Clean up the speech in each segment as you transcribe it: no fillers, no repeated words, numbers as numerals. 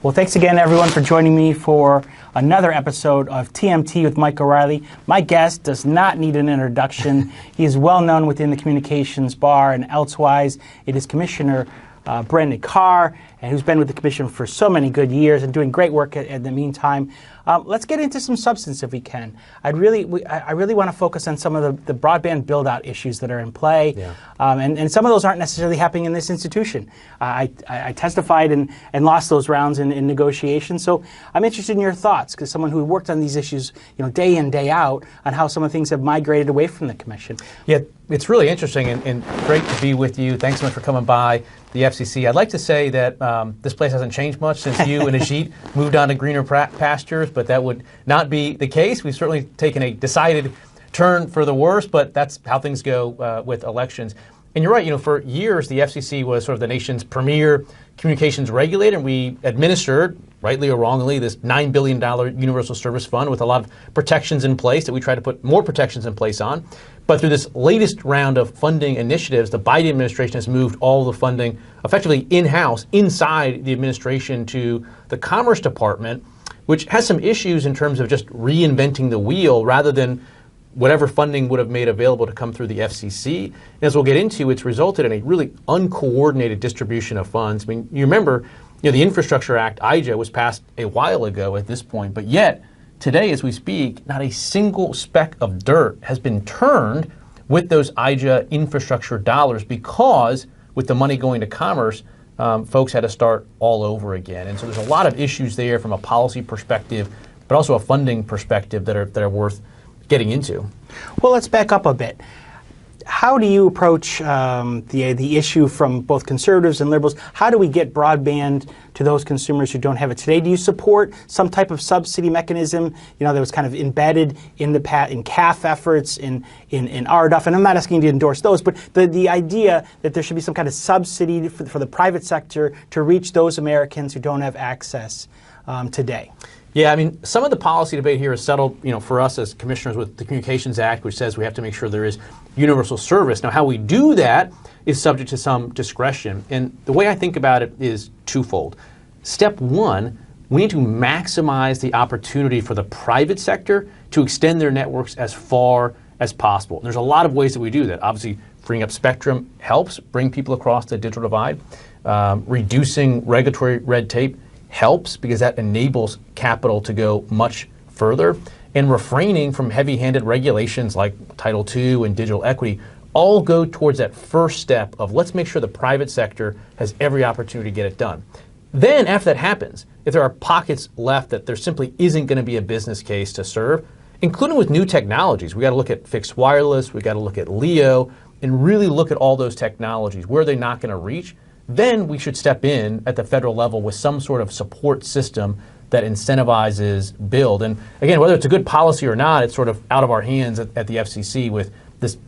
Well, thanks again, everyone, for joining me for another episode of TMT with Mike O'Reilly. My guest does not need an introduction. He is well known within the communications bar and elsewise. It is Commissioner Brendan Carr, and who's been with the Commission for so many good years and doing great work in the meantime. Let's get into some substance if we can. I really want to focus on some of the broadband build-out issues that are in play, and some of those aren't necessarily happening in this institution. I testified and lost those rounds in negotiations, so I'm interested in your thoughts, because someone who worked on these issues, day in, day out, on how some of the things have migrated away from the Commission. Yeah, it's really interesting and great to be with you. Thanks so much for coming by the FCC. I'd like to say that this place hasn't changed much since you and Ajit moved on to greener pastures, but that would not be the case. We've certainly taken a decided turn for the worse, but that's how things go with elections. And you're right, for years the FCC was sort of the nation's premier communications regulator, and we administered, rightly or wrongly, this $9 billion universal service fund with a lot of protections in place that we try to put more protections in place on. But through this latest round of funding initiatives, the Biden administration has moved all the funding effectively in-house, inside the administration, to the Commerce Department, which has some issues in terms of just reinventing the wheel rather than whatever funding would have made available to come through the FCC. And as we'll get into, it's resulted in a really uncoordinated distribution of funds. I mean, you remember, the Infrastructure Act, IJA, was passed a while ago at this point, but yet today, as we speak, not a single speck of dirt has been turned with those IJA infrastructure dollars, because with the money going to commerce, folks had to start all over again. And so there's a lot of issues there from a policy perspective, but also a funding perspective that are worth getting into. Well, let's back up a bit. How do you approach the issue from both conservatives and liberals? How do we get broadband to those consumers who don't have it today? Do you support some type of subsidy mechanism, that was kind of embedded in the CAF efforts, in RDOF? And I'm not asking you to endorse those, but the idea that there should be some kind of subsidy for the private sector to reach those Americans who don't have access today. Yeah, I mean, some of the policy debate here is settled, for us as commissioners with the Communications Act, which says we have to make sure there is universal service. Now, how we do that is subject to some discretion. And the way I think about it is twofold. Step one, we need to maximize the opportunity for the private sector to extend their networks as far as possible. And there's a lot of ways that we do that. Obviously, freeing up spectrum helps bring people across the digital divide. Reducing regulatory red tape helps, because that enables capital to go much further. And refraining from heavy-handed regulations like Title II and digital equity all go towards that first step of let's make sure the private sector has every opportunity to get it done. Then after that happens, if there are pockets left that there simply isn't going to be a business case to serve, including with new technologies, we got to look at fixed wireless, we got to look at LEO, and really look at all those technologies. Where are they not going to reach? Then we should step in at the federal level with some sort of support system that incentivizes build. And again, whether it's a good policy or not, it's sort of out of our hands at the FCC with this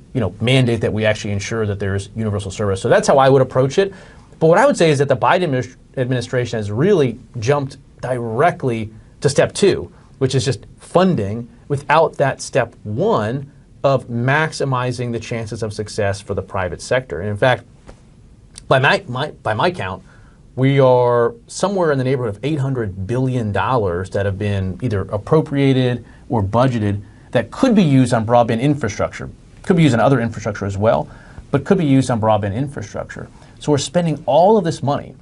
mandate that we actually ensure that there's universal service. So that's how I would approach it. But what I would say is that the Biden administration has really jumped directly to step two, which is just funding, without that step one of maximizing the chances of success for the private sector. And in fact, by my count, we are somewhere in the neighborhood of $800 billion that have been either appropriated or budgeted that could be used on broadband infrastructure. Could be used on other infrastructure as well, but could be used on broadband infrastructure. So we're spending all of this money,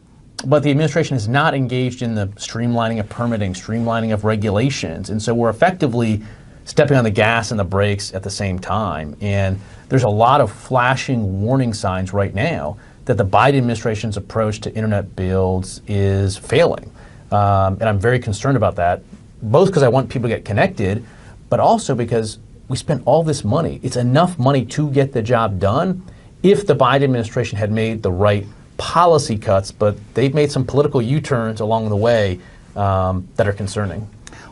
but the administration is not engaged in the streamlining of permitting, streamlining of regulations. And so we're effectively stepping on the gas and the brakes at the same time. And there's a lot of flashing warning signs right now that the Biden administration's approach to internet builds is failing. And I'm very concerned about that, both because I want people to get connected, but also because we spent all this money. It's enough money to get the job done if the Biden administration had made the right policy cuts, but they've made some political U-turns along the way that are concerning.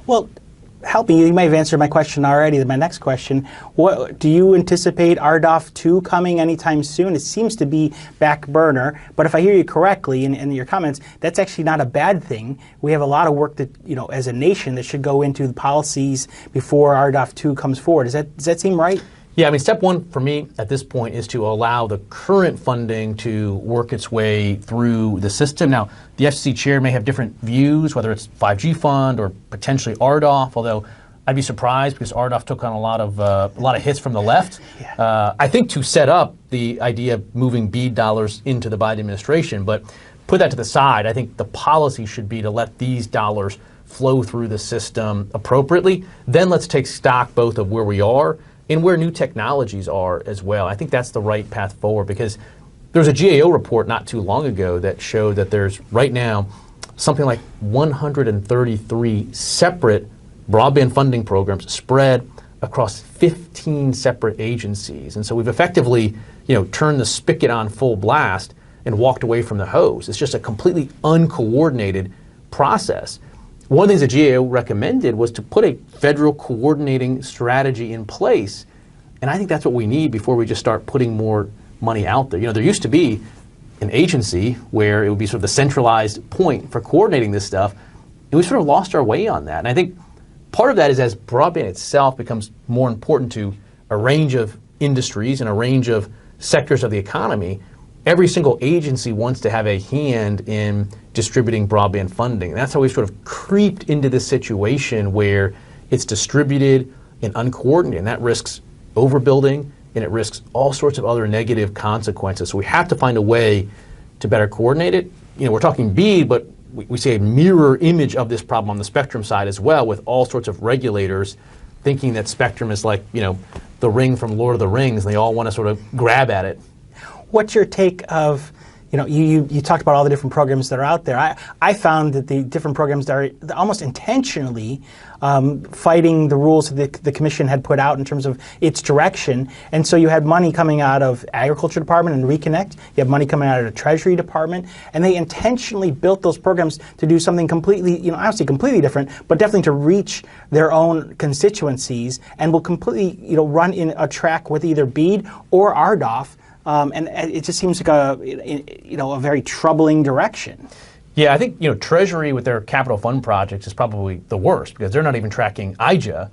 Well, help me. You may have answered my question already. My next question, what do you anticipate RDOF 2 coming anytime soon? It seems to be back burner, but if I hear you correctly in your comments, that's actually not a bad thing. We have a lot of work that, as a nation that should go into the policies before RDOF 2 comes forward. Does that seem right? Yeah, I mean, step one for me at this point is to allow the current funding to work its way through the system. Now, the FCC chair may have different views, whether it's 5G fund or potentially RDOF, although I'd be surprised because RDOF took on a lot of hits from the left. Yeah. I think to set up the idea of moving BEAD dollars into the Biden administration, but put that to the side. I think the policy should be to let these dollars flow through the system appropriately. Then let's take stock both of where we are and where new technologies are as well. I think that's the right path forward, because there's a GAO report not too long ago that showed that there's right now something like 133 separate broadband funding programs spread across 15 separate agencies. And so we've effectively, turned the spigot on full blast and walked away from the hose. It's just a completely uncoordinated process. One of the things the GAO recommended was to put a federal coordinating strategy in place. And I think that's what we need before we just start putting more money out there. There used to be an agency where it would be sort of the centralized point for coordinating this stuff, and we sort of lost our way on that. And I think part of that is as broadband itself becomes more important to a range of industries and a range of sectors of the economy, every single agency wants to have a hand in distributing broadband funding. And that's how we've sort of creeped into this situation where it's distributed and uncoordinated, and that risks overbuilding, and it risks all sorts of other negative consequences. So we have to find a way to better coordinate it. We're talking BEAD, but we see a mirror image of this problem on the spectrum side as well, with all sorts of regulators thinking that spectrum is like, the ring from Lord of the Rings, and they all want to sort of grab at it. What's your take of, you talked about all the different programs that are out there. I found that the different programs are almost intentionally fighting the rules that the commission had put out in terms of its direction. And so you had money coming out of Agriculture Department and Reconnect. You have money coming out of the Treasury Department. And they intentionally built those programs to do something completely, obviously completely different, but definitely to reach their own constituencies, and will completely, run in a track with either BEAD or RDOF. And it just seems like a very troubling direction. Yeah, I think Treasury with their capital fund projects is probably the worst, because they're not even tracking IJA,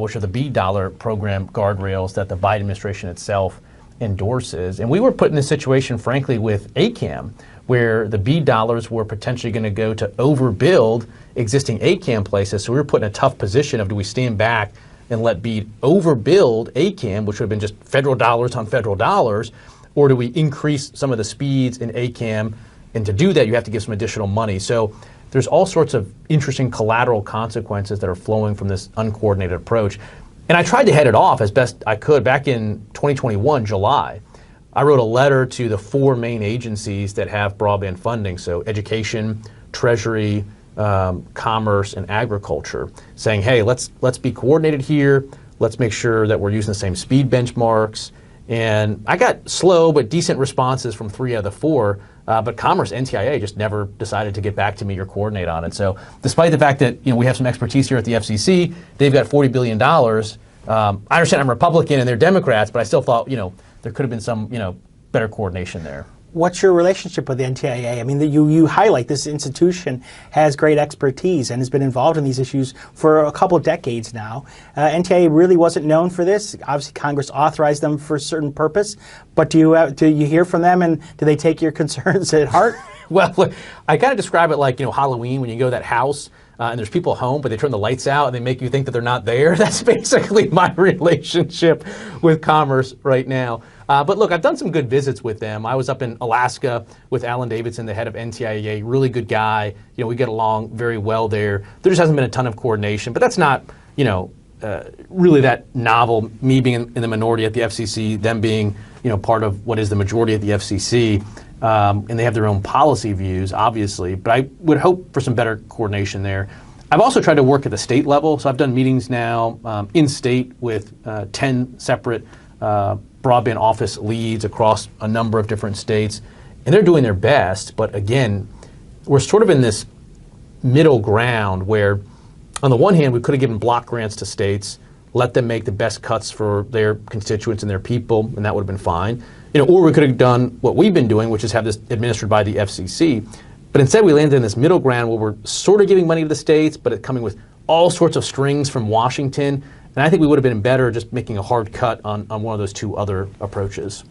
which are the BEAD dollar program guardrails that the Biden administration itself endorses. And we were put in this situation, frankly, with ACAM, where the BEAD dollars were potentially going to go to overbuild existing ACAM places. So we were put in a tough position of, do we stand back and let BEAD overbuild ACAM, which would have been just federal dollars on federal dollars, or do we increase some of the speeds in ACAM? And to do that, you have to give some additional money. So there's all sorts of interesting collateral consequences that are flowing from this uncoordinated approach. And I tried to head it off as best I could. Back in 2021, July, I wrote a letter to the 4 main agencies that have broadband funding, so Education, Treasury, Commerce, and Agriculture, saying, hey, let's be coordinated here. Let's make sure that we're using the same speed benchmarks. And I got slow but decent responses from 3 out of the 4. But Commerce, NTIA, just never decided to get back to me or coordinate on it. So despite the fact that we have some expertise here at the FCC, they've got $40 billion. I understand I'm Republican and they're Democrats, but I still thought there could have been some better coordination there. What's your relationship with the NTIA? I mean, you highlight this institution has great expertise and has been involved in these issues for a couple of decades now. NTIA really wasn't known for this. Obviously, Congress authorized them for a certain purpose. But do you hear from them, and do they take your concerns at heart? Well, I kind of describe it like Halloween, when you go to that house and there's people home, but they turn the lights out and they make you think that they're not there. That's basically my relationship with Commerce right now. But look, I've done some good visits with them. I was up in Alaska with Alan Davidson, the head of NTIA, really good guy. We get along very well there. There just hasn't been a ton of coordination, but that's not, really that novel, me being in the minority at the FCC, them being, part of what is the majority at the FCC. And they have their own policy views, obviously, but I would hope for some better coordination there. I've also tried to work at the state level, so I've done meetings now in state with 10 separate broadband office leads across a number of different states, and they're doing their best. But again, we're sort of in this middle ground where, on the one hand, we could have given block grants to states, let them make the best cuts for their constituents and their people, and that would have been fine. Or we could have done what we've been doing, which is have this administered by the FCC. But instead, we landed in this middle ground where we're sort of giving money to the states, but it's coming with all sorts of strings from Washington. And I think we would have been better just making a hard cut on one of those two other approaches.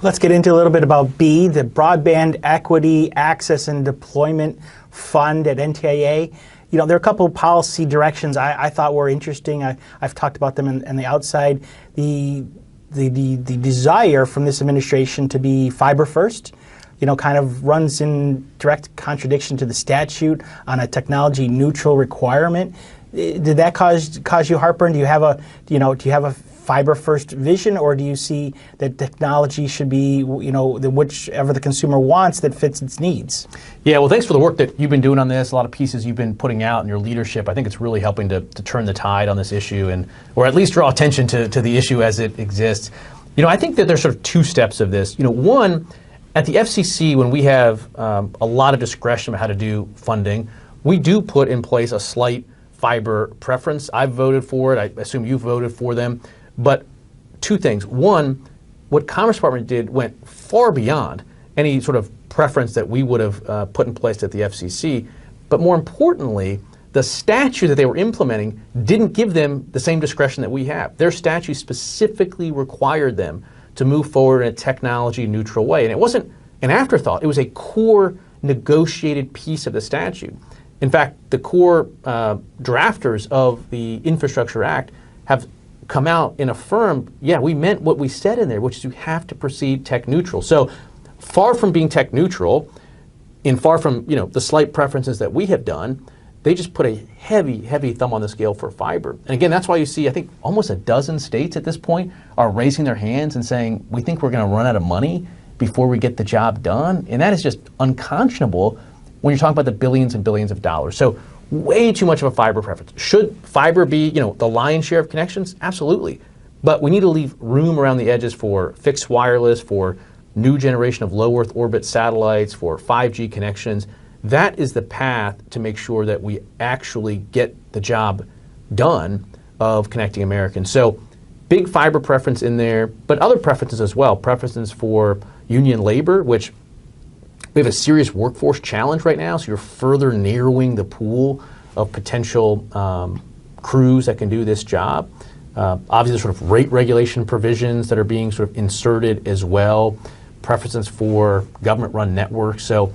Let's get into a little bit about BEAD, the Broadband Equity, Access, and Deployment Fund at NTIA. You know, there are a couple of policy directions I thought were interesting. I've talked about them on the outside. The desire from this administration to be fiber first, you know, kind of runs in direct contradiction to the statute on a technology neutral requirement. Did that cause you heartburn? Do you have a fiber first vision, or do you see that technology should be, you know, whichever the consumer wants that fits its needs? Yeah, well, thanks for the work that you've been doing on this, a lot of pieces you've been putting out in your leadership. I think it's really helping to turn the tide on this issue, or at least draw attention to the issue as it exists. You know, I think that there's sort of two steps of this. You know, one, at the FCC, when we have a lot of discretion about how to do funding, we do put in place a slight fiber preference. I've voted for it. I assume you've voted for them. But two things. One, what Commerce Department did went far beyond any sort of preference that we would have put in place at the FCC. But more importantly, the statute that they were implementing didn't give them the same discretion that we have. Their statute specifically required them to move forward in a technology neutral way. And it wasn't an afterthought. It was a core negotiated piece of the statute. In fact, the core drafters of the Infrastructure Act have come out and affirmed, yeah, we meant what we said in there, which is you have to proceed tech neutral. So far from being tech neutral, and far from, you know, the slight preferences that we have done, they just put a heavy, heavy thumb on the scale for fiber. And again, that's why you see, I think, almost a dozen states at this point are raising their hands and saying, we think we're going to run out of money before we get the job done. And that is just unconscionable when you're talking about the billions and billions of dollars. So way too much of a fiber preference. Should fiber be, you know, the lion's share of connections? Absolutely. But we need to leave room around the edges for fixed wireless, for new generation of low Earth orbit satellites, for 5G connections. That is the path to make sure that we actually get the job done of connecting Americans. So big fiber preference in there, but other preferences as well. Preferences for union labor, which we have a serious workforce challenge right now, so you're further narrowing the pool of potential crews that can do this job. Obviously, sort of rate regulation provisions that are being sort of inserted as well, preferences for government-run networks. So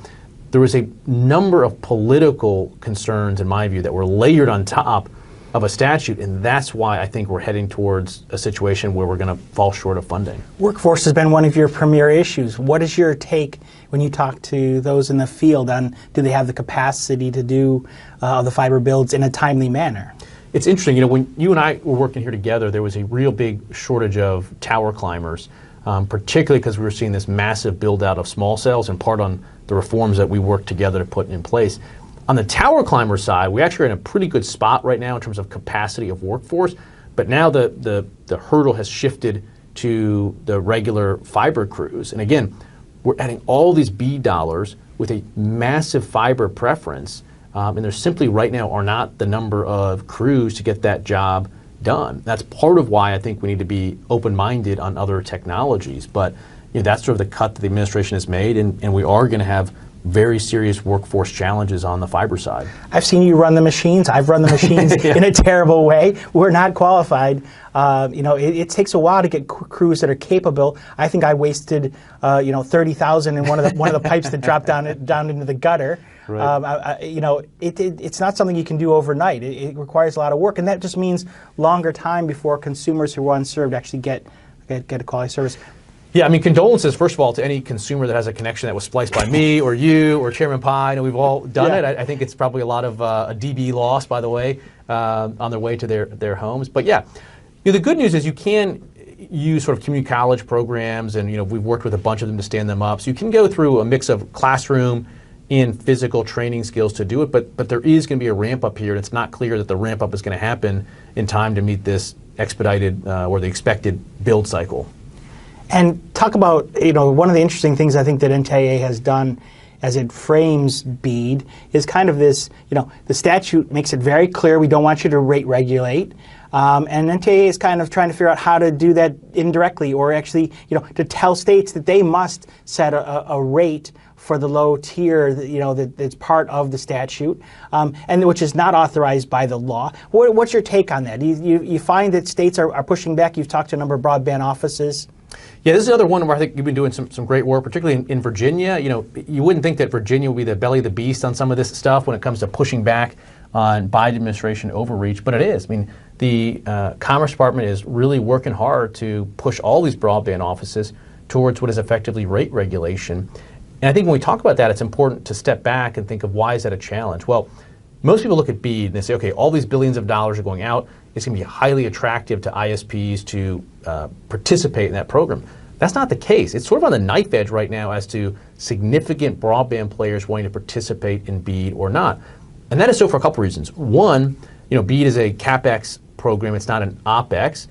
there was a number of political concerns, in my view, that were layered on top of a statute, and that's why I think we're heading towards a situation where we're going to fall short of funding. Workforce has been one of your premier issues. What is your take when you talk to those in the field on, do they have the capacity to do the fiber builds in a timely manner? It's interesting, you know, when you and I were working here together, there was a real big shortage of tower climbers, particularly because we were seeing this massive build out of small cells, in part on the reforms that we worked together to put in place. On the tower climber side, we actually are in a pretty good spot right now in terms of capacity of workforce, but now the hurdle has shifted to the regular fiber crews. And again, we're adding all these BEAD dollars with a massive fiber preference, and there simply right now are not the number of crews to get that job done. That's part of why I think we need to be open-minded on other technologies, but you know, that's sort of the cut that the administration has made, and we are going to have very serious workforce challenges on the fiber side. I've seen you run the machines. I've run the machines yeah. in a terrible way. We're not qualified. You know, it takes a while to get crews that are capable. I think I wasted, you know, 30,000 in one of the pipes that dropped down into the gutter. Right. You know, it's not something you can do overnight. It requires a lot of work, and that just means longer time before consumers who are unserved actually get a quality service. Yeah, I mean, condolences, first of all, to any consumer that has a connection that was spliced by me or you or Chairman Pai. I know we've all done it. I think it's probably a lot of a dB loss, by the way, on their way to their homes. But yeah, you know, the good news is you can use sort of community college programs, and you know, we've worked with a bunch of them to stand them up. So you can go through a mix of classroom and physical training skills to do it, but there is going to be a ramp up here, and it's not clear that the ramp up is going to happen in time to meet this expedited or the expected build cycle. And talk about, you know, one of the interesting things I think that NTIA has done as it frames BEAD is kind of this, you know, the statute makes it very clear we don't want you to rate regulate. And NTIA is kind of trying to figure out how to do that indirectly, or actually, you know, to tell states that they must set a rate for the low tier, that's part of the statute, and which is not authorized by the law. What's your take on that? You find that states are pushing back? You've talked to a number of broadband offices. Yeah, this is another one where I think you've been doing some great work, particularly in Virginia. You wouldn't think that Virginia would be the belly of the beast on some of this stuff when it comes to pushing back on Biden administration overreach, but it is. I mean, the Commerce Department is really working hard to push all these broadband offices towards what is effectively rate regulation. And I think when we talk about that, it's important to step back and think of why is that a challenge? Well, most people look at BEAD and they say, okay, all these billions of dollars are going out. It's going to be highly attractive to ISPs to participate in that program. That's not the case. It's sort of on the knife edge right now as to significant broadband players wanting to participate in BEAD or not. And that is so for a couple reasons. One, BEAD is a CapEx program. It's not an OpEx.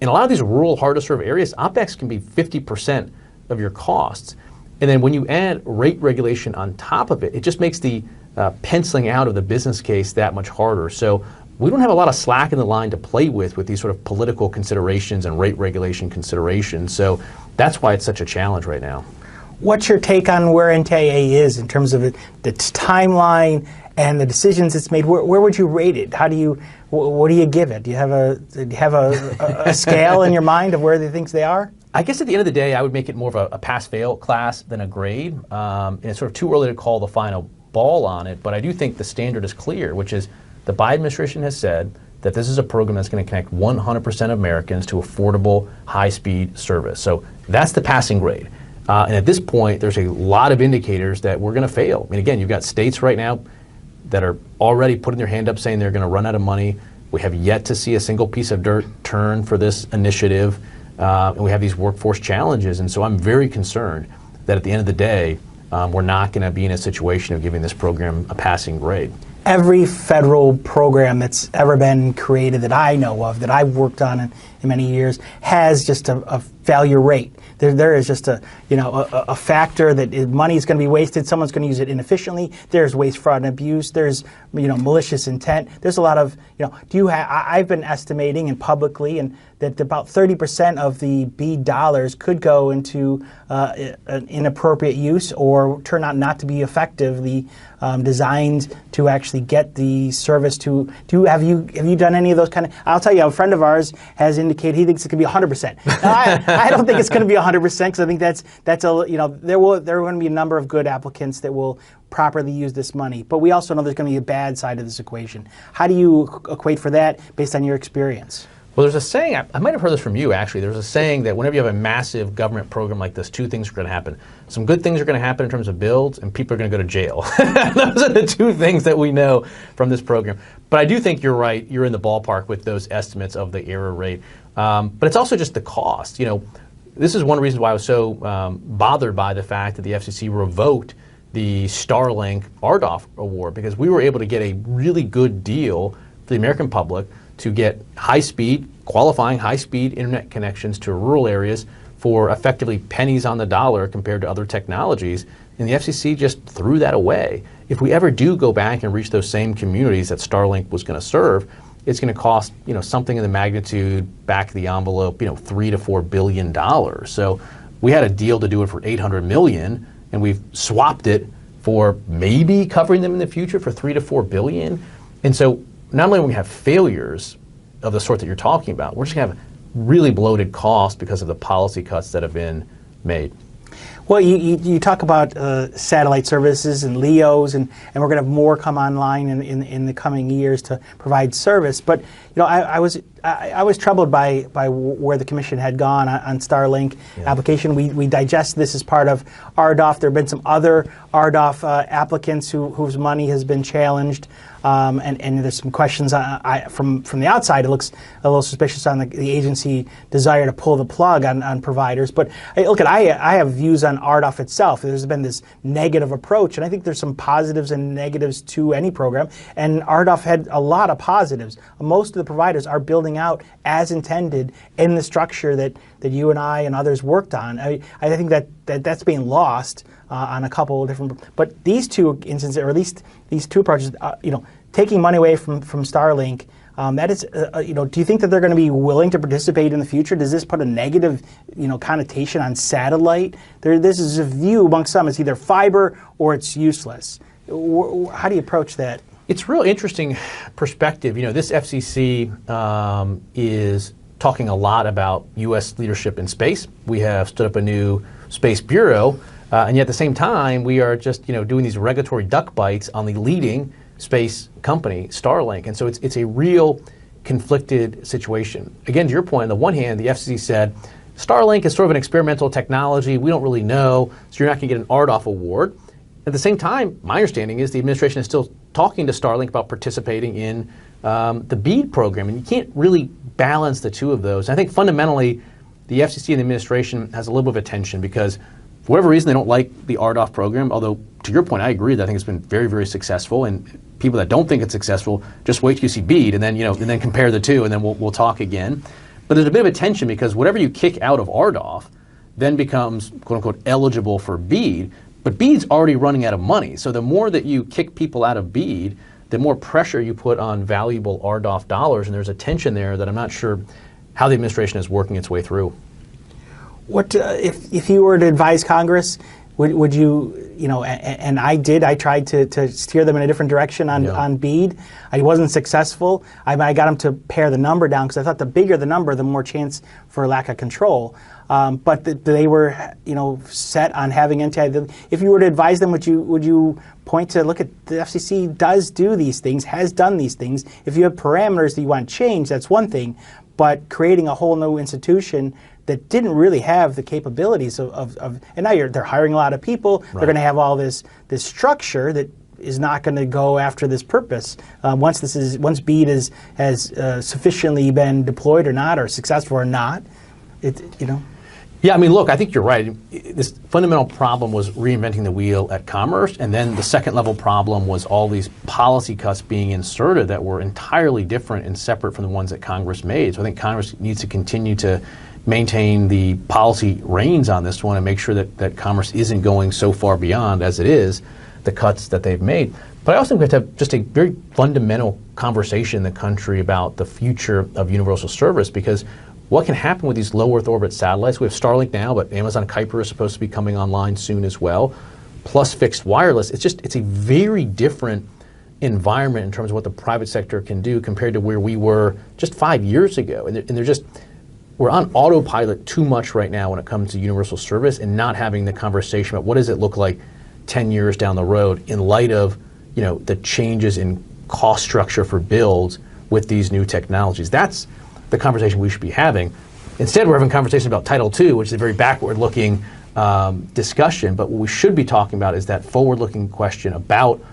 In a lot of these rural, hard-to-serve areas, OpEx can be 50% of your costs. And then when you add rate regulation on top of it, it just makes the penciling out of the business case that much harder. So we don't have a lot of slack in the line to play with these sort of political considerations and rate regulation considerations. So that's why it's such a challenge right now. What's your take on where NTIA is in terms of the timeline and the decisions it's made? Where would you rate it? What do you give it? Do you have a scale in your mind of where they think they are? I guess at the end of the day, I would make it more of a pass-fail class than a grade. And it's sort of too early to call the final ball on it, but I do think the standard is clear, which is the Biden administration has said that this is a program that's going to connect 100% of Americans to affordable, high-speed service. So that's the passing grade. And at this point, there's a lot of indicators that we're going to fail. I mean, again, you've got states right now that are already putting their hand up saying they're going to run out of money. We have yet to see a single piece of dirt turn for this initiative. And we have these workforce challenges. And so I'm very concerned that at the end of the day, we're not going to be in a situation of giving this program a passing grade. Every federal program that's ever been created that I know of, that I've worked on in many years, has just a failure rate. There is just a factor that money is going to be wasted. Someone's going to use it inefficiently. There's waste, fraud, and abuse. There's malicious intent. There's a lot of I've been estimating and publicly and that about 30% of the BEAD dollars could go into an inappropriate use or turn out not to be effectively designed to actually get the service to. Have you done any of those kind of? I'll tell you, a friend of ours has indicated he thinks it could be 100%. I don't think it's going to be 100% because I think that's there are going to be a number of good applicants that will properly use this money, but we also know there's going to be a bad side of this equation. How do you equate for that based on your experience? Well, there's a saying, I might have heard this from you actually, there's a saying that whenever you have a massive government program like this, two things are going to happen. Some good things are going to happen in terms of builds, and people are going to go to jail. Those are the two things that we know from this program. But I do think you're right, you're in the ballpark with those estimates of the error rate. But it's also just the cost. This is one reason why I was so bothered by the fact that the FCC revoked the Starlink RDOF award, because we were able to get a really good deal for the American public to get qualifying high-speed internet connections to rural areas for effectively pennies on the dollar compared to other technologies, and the FCC just threw that away. If we ever do go back and reach those same communities that Starlink was going to serve, it's going to cost something in the magnitude, back of the envelope, $3 to $4 billion. So we had a deal to do it for $800 million, and we've swapped it for maybe covering them in the future for $3 to $4 billion. And so not only do we have failures of the sort that you're talking about, we're just going to have really bloated costs because of the policy cuts that have been made. Well, you talk about satellite services and LEOs, and we're going to have more come online in the coming years to provide service. But I was troubled by where the commission had gone on Starlink application. We digest this as part of RDOF. There have been some other RDOF applicants whose money has been challenged. And there's some questions from the outside. It looks a little suspicious on the agency desire to pull the plug on providers. But I have views on RDOF itself. There's been this negative approach, and I think there's some positives and negatives to any program. And RDOF had a lot of positives. Most of the providers are building out as intended in the structure that you and I and others worked on. I think that's being lost on a couple of different. But these two instances, or at least these two approaches, taking money away from Starlink That is, do you think that they're going to be willing to participate in the future? Does this put a negative, connotation on satellite? This is a view amongst some. It's either fiber or it's useless. How do you approach that? It's a real interesting perspective. This FCC is talking a lot about U.S. leadership in space. We have stood up a new space bureau, and yet at the same time, we are just doing these regulatory duck bites on the leading space company, Starlink. And so it's a real conflicted situation. Again, to your point, on the one hand, the FCC said, Starlink is sort of an experimental technology. We don't really know, so you're not going to get an RDOF award. At the same time, my understanding is the administration is still talking to Starlink about participating in the BEAD program, and you can't really balance the two of those. I think fundamentally, the FCC and the administration has a little bit of a tension because for whatever reason, they don't like the RDOF program, although to your point, I agree that I think it's been very, very successful, and people that don't think it's successful, just wait till you see BEAD and then compare the two, and then we'll talk again. But there's a bit of a tension because whatever you kick out of RDOF then becomes, quote unquote, eligible for BEAD, but BEAD's already running out of money. So the more that you kick people out of BEAD, the more pressure you put on valuable RDOF dollars, and there's a tension there that I'm not sure how the administration is working its way through. What if you were to advise Congress, would you, and I tried to steer them in a different direction on BEAD. I wasn't successful. I got them to pare the number down because I thought the bigger the number, the more chance for lack of control. But they were, set on having If you were to advise them, would you point to look at the FCC does do these things, has done these things. If you have parameters that you want to change, that's one thing. But creating a whole new institution that didn't really have the capabilities of and now they're hiring a lot of people. Right. They're going to have all this structure that is not going to go after this purpose. Once BEAD has sufficiently been deployed or not, or successful or not, Yeah, look, I think you're right. This fundamental problem was reinventing the wheel at Commerce, and then the second level problem was all these policy cuts being inserted that were entirely different and separate from the ones that Congress made. So I think Congress needs to continue to maintain the policy reins on this one and make sure that Commerce isn't going so far beyond, as it is, the cuts that they've made. But I also think we have to have just a very fundamental conversation in the country about the future of universal service, because what can happen with these low Earth orbit satellites? We have Starlink now, but Amazon Kuiper is supposed to be coming online soon as well, plus fixed wireless. It's a very different environment in terms of what the private sector can do compared to where we were just 5 years ago. And we're on autopilot too much right now when it comes to universal service and not having the conversation about what does it look like 10 years down the road in light of the changes in cost structure for builds with these new technologies. That's the conversation we should be having. Instead, we're having conversations about Title II, which is a very backward-looking discussion, but what we should be talking about is that forward-looking question about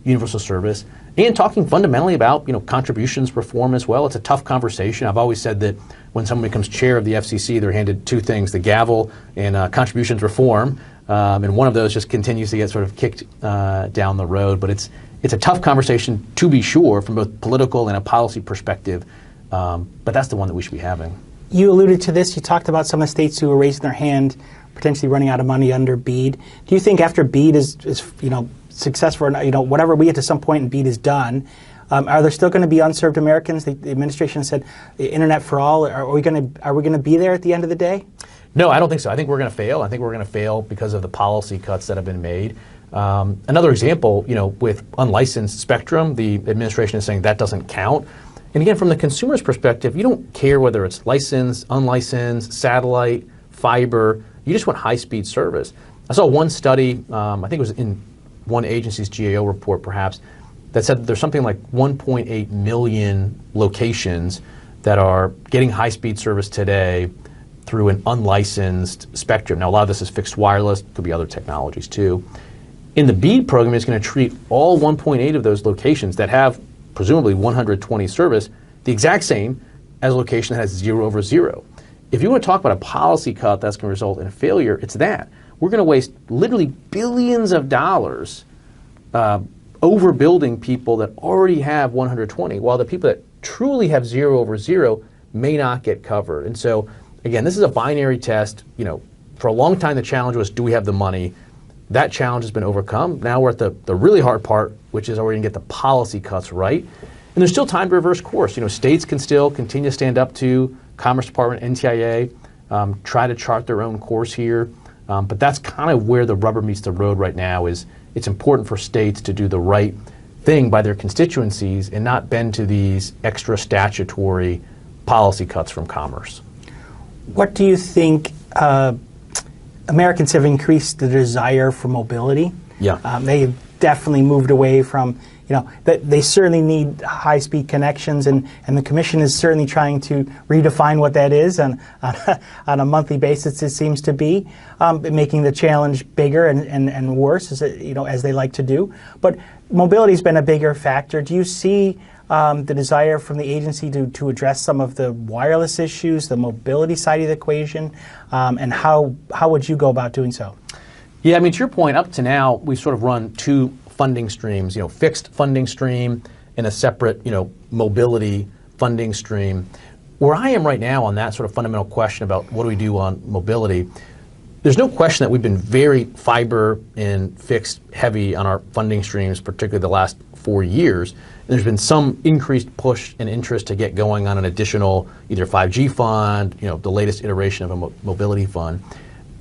universal service and talking fundamentally about contributions reform as well. It's a tough conversation. I've always said that when someone becomes chair of the FCC, they're handed two things, the gavel and contributions reform, and one of those just continues to get sort of kicked down the road. But it's a tough conversation, to be sure, from both political and a policy perspective. But that's the one that we should be having. You alluded to this. You talked about some of the states who are raising their hand, potentially running out of money under BEAD. Do you think after BEAD is successful, or whatever we get to some point and BEAD is done, are there still going to be unserved Americans? The administration said internet for all. Are we going to be there at the end of the day? No, I don't think so. I think we're going to fail. I think we're going to fail because of the policy cuts that have been made. Another example, with unlicensed spectrum, the administration is saying that doesn't count. And again, from the consumer's perspective, you don't care whether it's licensed, unlicensed, satellite, fiber. You just want high-speed service. I saw one study, I think it was in one agency's GAO report perhaps, that said that there's something like 1.8 million locations that are getting high-speed service today through an unlicensed spectrum. Now, a lot of this is fixed wireless. Could be other technologies too. In the BEAD program, it's going to treat all 1.8 of those locations that have presumably 120 service the exact same as a location that has 0 over 0. If you want to talk about a policy cut that's going to result in a failure, it's that. We're going to waste literally billions of dollars overbuilding people that already have 120, while the people that truly have 0 over 0 may not get covered. And so, again, this is a binary test. For a long time the challenge was, do we have the money? That challenge has been overcome. Now we're at the really hard part, which is, are we going to get the policy cuts right? And there's still time to reverse course. States can still continue to stand up to Commerce Department, NTIA, try to chart their own course here. But that's kind of where the rubber meets the road right now. Is it's important for states to do the right thing by their constituencies and not bend to these extra statutory policy cuts from Commerce. What do you think Americans have increased the desire for mobility? Yeah. They've definitely moved away from, they certainly need high-speed connections, and the Commission is certainly trying to redefine what that is on a monthly basis, it seems to be, making the challenge bigger and worse, as they like to do. But mobility has been a bigger factor. Do you see the desire from the agency to address some of the wireless issues, the mobility side of the equation, and how would you go about doing so? Yeah, to your point, up to now, we've sort of run two funding streams, fixed funding stream and a separate, mobility funding stream. Where I am right now on that sort of fundamental question about what do we do on mobility, there's no question that we've been very fiber and fixed heavy on our funding streams, particularly the last 4 years. And there's been some increased push and interest to get going on an additional either 5G fund, the latest iteration of a mobility fund.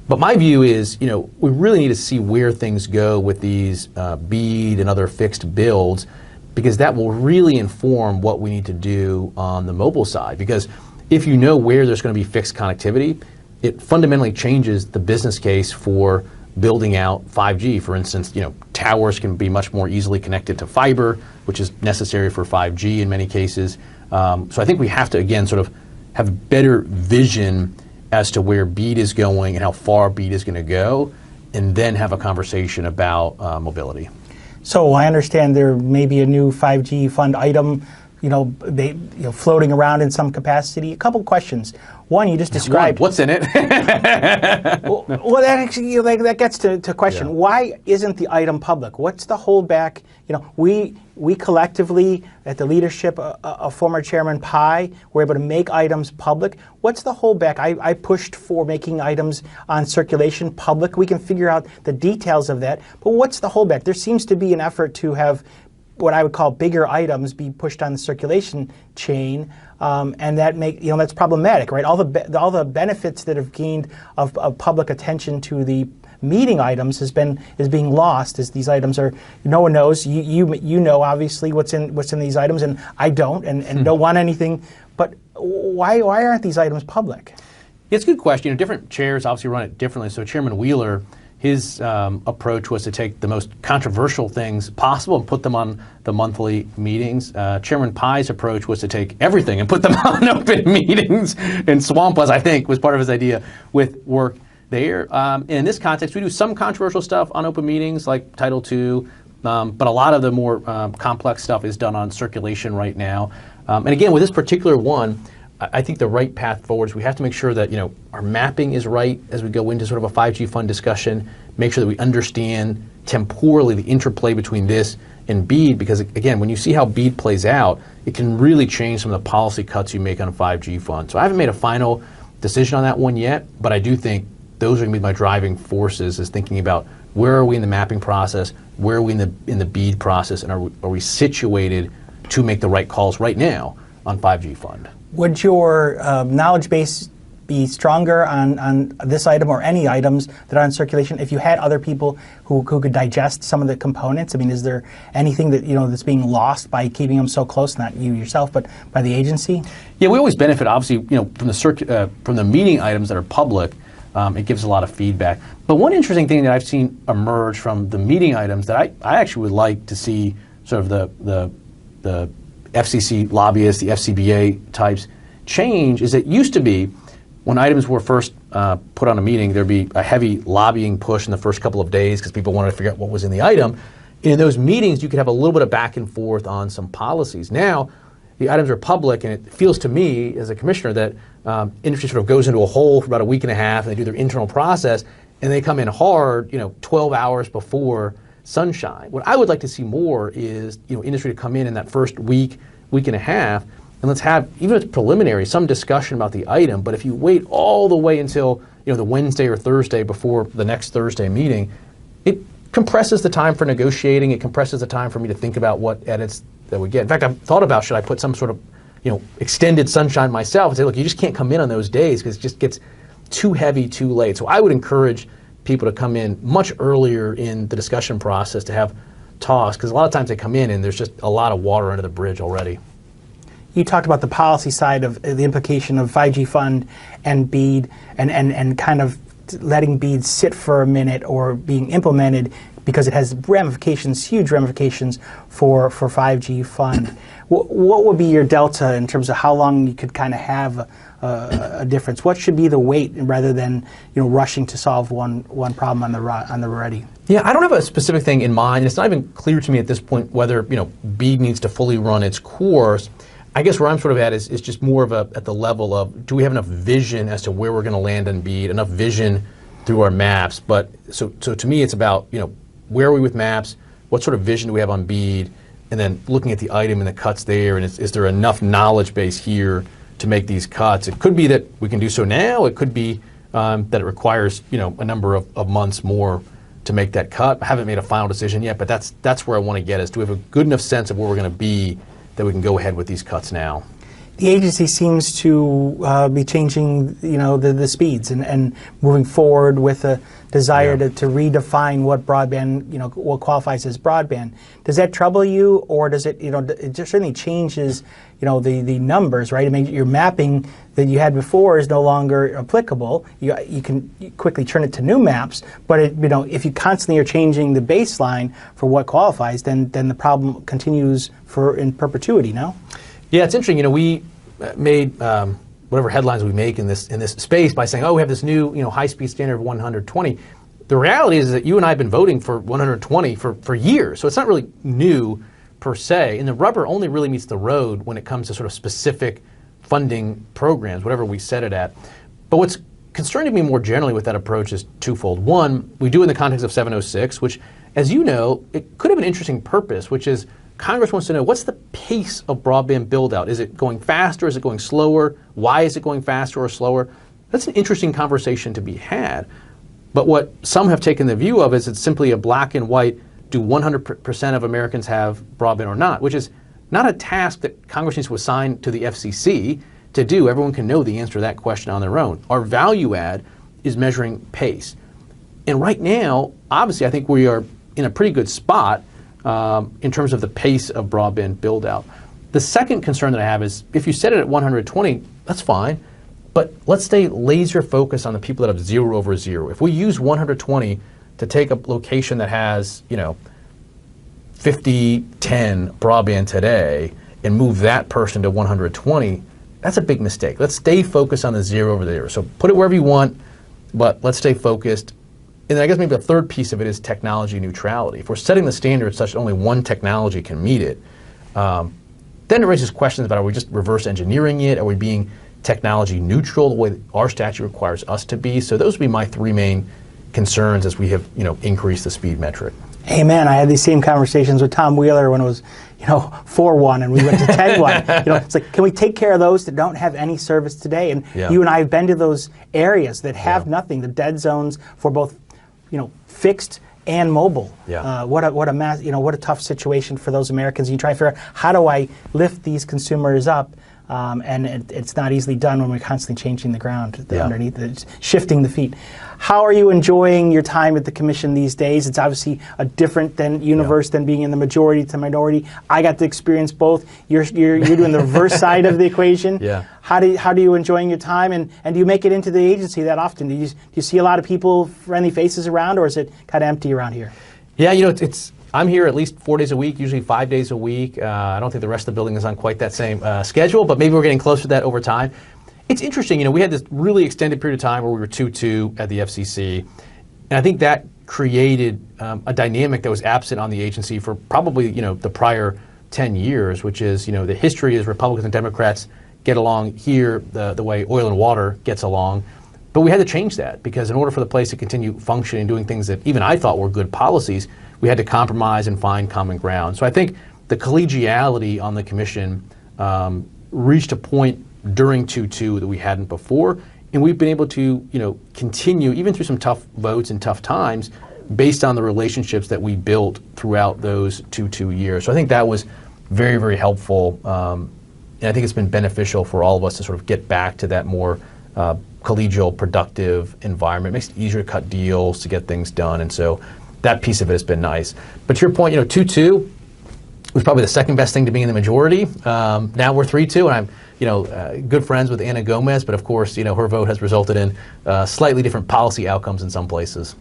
But my view is, we really need to see where things go with these BEAD and other fixed builds, because that will really inform what we need to do on the mobile side. Because if you know where there's going to be fixed connectivity, it fundamentally changes the business case for building out 5G. For instance, towers can be much more easily connected to fiber, which is necessary for 5G in many cases. So I think we have to, again, sort of have better vision as to where BEAD is going and how far BEAD is going to go, and then have a conversation about mobility. So I understand there may be a new 5G fund item, floating around in some capacity. A couple questions. One, you just described. What's in it? well, that actually that gets to question. Yeah. Why isn't the item public? What's the holdback? We collectively, at the leadership of former Chairman Pai, were able to make items public. What's the holdback? I pushed for making items on circulation public. We can figure out the details of that. But what's the holdback? There seems to be an effort to have what I would call bigger items be pushed on the circulation chain, and that that's problematic, right? All the benefits that have gained of public attention to the meeting items is being lost as these items are. No one knows. You know obviously what's in these items, and I don't, and don't want anything. But why aren't these items public? It's a good question. Different chairs obviously run it differently. So Chairman Wheeler, his approach was to take the most controversial things possible and put them on the monthly meetings. Chairman Pai's approach was to take everything and put them on open meetings, and swamp us, I think, was part of his idea with work there. In this context, we do some controversial stuff on open meetings like Title II, but a lot of the more complex stuff is done on circulation right now. And again, with this particular one, I think the right path forward is we have to make sure that our mapping is right as we go into sort of a 5G fund discussion, make sure that we understand temporally the interplay between this and BEAD, because again, when you see how BEAD plays out, it can really change some of the policy cuts you make on a 5G fund. So I haven't made a final decision on that one yet, but I do think those are going to be my driving forces, is thinking about where are we in the mapping process, where are we in the BEAD process, and are we situated to make the right calls right now on 5G fund. Would your knowledge base be stronger on this item or any items that are in circulation if you had other people who could digest some of the components? I mean, is there anything that that's being lost by keeping them so close? Not you yourself, but by the agency. Yeah, we always benefit, obviously, from the meeting items that are public. It gives a lot of feedback. But one interesting thing that I've seen emerge from the meeting items that I actually would like to see sort of the FCC lobbyists, the FCBA types change is it used to be when items were first put on a meeting, there'd be a heavy lobbying push in the first couple of days because people wanted to figure out what was in the item. In those meetings, you could have a little bit of back and forth on some policies. Now, the items are public, and it feels to me as a commissioner that industry sort of goes into a hole for about a week and a half, and they do their internal process, and they come in hard, 12 hours before sunshine. What I would like to see more is, industry to come in that first week and a half, and let's have, even if it's preliminary, some discussion about the item. But if you wait all the way until the Wednesday or Thursday before the next Thursday meeting, it compresses the time for negotiating. It compresses the time for me to think about what edits that we get. In fact, I've thought about, should I put some sort of extended sunshine myself and say, look, you just can't come in on those days because it just gets too heavy too late. So I would encourage people to come in much earlier in the discussion process to have talks, because a lot of times they come in and there's just a lot of water under the bridge already. You talked about the policy side of the implication of 5G fund and BEAD and kind of letting BEAD sit for a minute or being implemented because it has ramifications, huge ramifications for 5G fund. What would be your delta in terms of how long you could kind of have a difference? What should be the weight rather than rushing to solve one problem on the ready? Yeah, I don't have a specific thing in mind. It's not even clear to me at this point whether BEAD needs to fully run its course. I guess where I'm sort of at is just more of at the level of, do we have enough vision as to where we're going to land on BEAD, enough vision through our maps? But so to me, it's about where are we with maps? What sort of vision do we have on BEAD? And then looking at the item and the cuts there, and is there enough knowledge base here to make these cuts? It could be that we can do so now. It could be that it requires a number of months more to make that cut. I haven't made a final decision yet, but that's where I want to get is, do we have a good enough sense of where we're going to be that we can go ahead with these cuts now? The agency seems to be changing, the speeds and moving forward with a desire to redefine what broadband, what qualifies as broadband. Does that trouble you, or does it, it just certainly changes, the numbers, right? I mean, your mapping that you had before is no longer applicable. You can quickly turn it to new maps, but if you constantly are changing the baseline for what qualifies, then the problem continues in perpetuity. No? Yeah, it's interesting. We made whatever headlines we make in this space by saying, oh, we have this new high-speed standard of 120. The reality is that you and I have been voting for 120 for years, so it's not really new per se. And the rubber only really meets the road when it comes to sort of specific funding programs, whatever we set it at. But what's concerning me more generally with that approach is twofold. One, we do in the context of 706, which, as you know, it could have an interesting purpose, which is Congress wants to know, what's the pace of broadband build-out? Is it going faster? Is it going slower? Why is it going faster or slower? That's an interesting conversation to be had. But what some have taken the view of is it's simply a black and white, do 100% of Americans have broadband or not, which is not a task that Congress needs to assign to the FCC to do. Everyone can know the answer to that question on their own. Our value add is measuring pace. And right now, obviously, I think we are in a pretty good spot in terms of the pace of broadband build-out. The second concern that I have is, if you set it at 120, that's fine, but let's stay laser focused on the people that have 0 over 0. If we use 120 to take a location that has, 50-10 broadband today and move that person to 120, that's a big mistake. Let's stay focused on the 0 over 0. So put it wherever you want, but let's stay focused. And I guess maybe the third piece of it is technology neutrality. If we're setting the standard such that only one technology can meet it, then it raises questions about, are we just reverse engineering it? Are we being technology neutral the way our statute requires us to be? So those would be my three main concerns as we have increased the speed metric. Hey man, I had these same conversations with Tom Wheeler when it was 4-1 and we went to 10-1. It's like, can we take care of those that don't have any service today? And you and I have been to those areas that have nothing, the dead zones for both fixed and mobile. What a tough situation for those Americans. You try to figure out, how do I lift these consumers up? And it's not easily done when we're constantly changing the ground underneath, shifting the feet. How are you enjoying your time at the commission these days? It's obviously a different universe than being in the majority to minority. I got to experience both. You're doing the reverse side of the equation. How do you enjoying your time, and do you make it into the agency that often? Do you see a lot of people, friendly faces around, or is it kind of empty around here? Yeah, I'm here at least 4 days a week, usually 5 days a week. I don't think the rest of the building is on quite that same schedule, but maybe we're getting closer to that over time. It's interesting, we had this really extended period of time where we were 2-2 at the FCC, and I think that created a dynamic that was absent on the agency for probably, the prior 10 years, which is, the history is Republicans and Democrats get along here the way oil and water gets along. But we had to change that, because in order for the place to continue functioning and doing things that even I thought were good policies, we had to compromise and find common ground. So I think the collegiality on the commission reached a point during 2-2 that we hadn't before, and we've been able to continue, even through some tough votes and tough times, based on the relationships that we built throughout those 2-2 years. So I think that was very, very helpful. And I think it's been beneficial for all of us to sort of get back to that more collegial, productive environment. It makes it easier to cut deals, to get things done, and so that piece of it has been nice. But to your point, 2-2 was probably the second best thing to being in the majority. Now we're 3-2, and I'm good friends with Ana Gomez, but of course, her vote has resulted in slightly different policy outcomes in some places.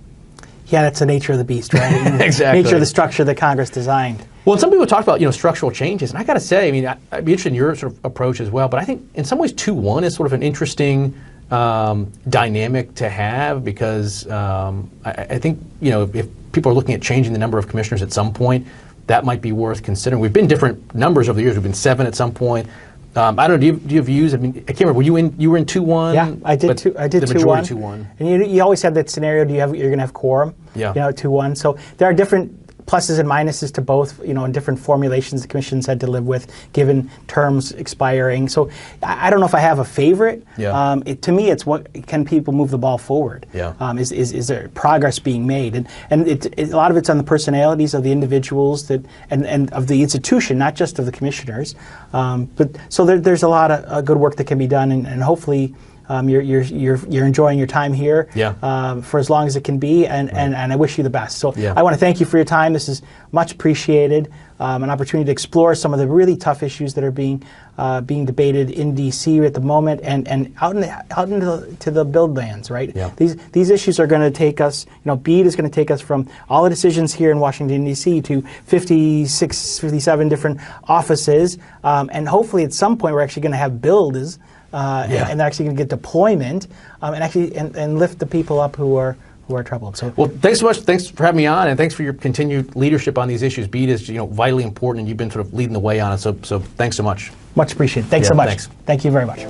Yeah, that's the nature of the beast, right? Exactly. Nature of the structure that Congress designed. Well, and some people talk about structural changes, and I got to say, I'd be interested in your sort of approach as well. But I think in some ways 2-1 is sort of an interesting dynamic to have, because I think if people are looking at changing the number of commissioners at some point, that might be worth considering. We've been different numbers over the years. We've been 7 at some point. I don't know. Do you have views? I can't remember. Were you in? You were in 2-1. Yeah, I did. I did 2-1. And you always have that scenario. You're going to have quorum. Yeah. 2-1. So there are different pluses and minuses to both. And different formulations the commissions had to live with, given terms expiring. So I don't know if I have a favorite. Yeah. To me, it's what can people move the ball forward. Yeah. Is there progress being made? And a lot of it's on the personalities of the individuals and of the institution, not just of the commissioners. But so there's a lot of good work that can be done, and hopefully you're enjoying your time here for as long as it can be, and I wish you the best. So I want to thank you for your time. This is much appreciated. An opportunity to explore some of the really tough issues that are being debated in D.C. at the moment, and out into the build lands, right? Yeah. These issues are going to take us, BEAD is going to take us from all the decisions here in Washington, D.C. to 56, 57 different offices, and hopefully at some point we're actually going to have builds, and they're actually going to get deployment, and lift the people up who are troubled. So, well, thanks so much. Thanks for having me on, and thanks for your continued leadership on these issues. BEAD is vitally important, and you've been sort of leading the way on it. So thanks so much. Much appreciated. Thanks so much. Thanks. Thank you very much.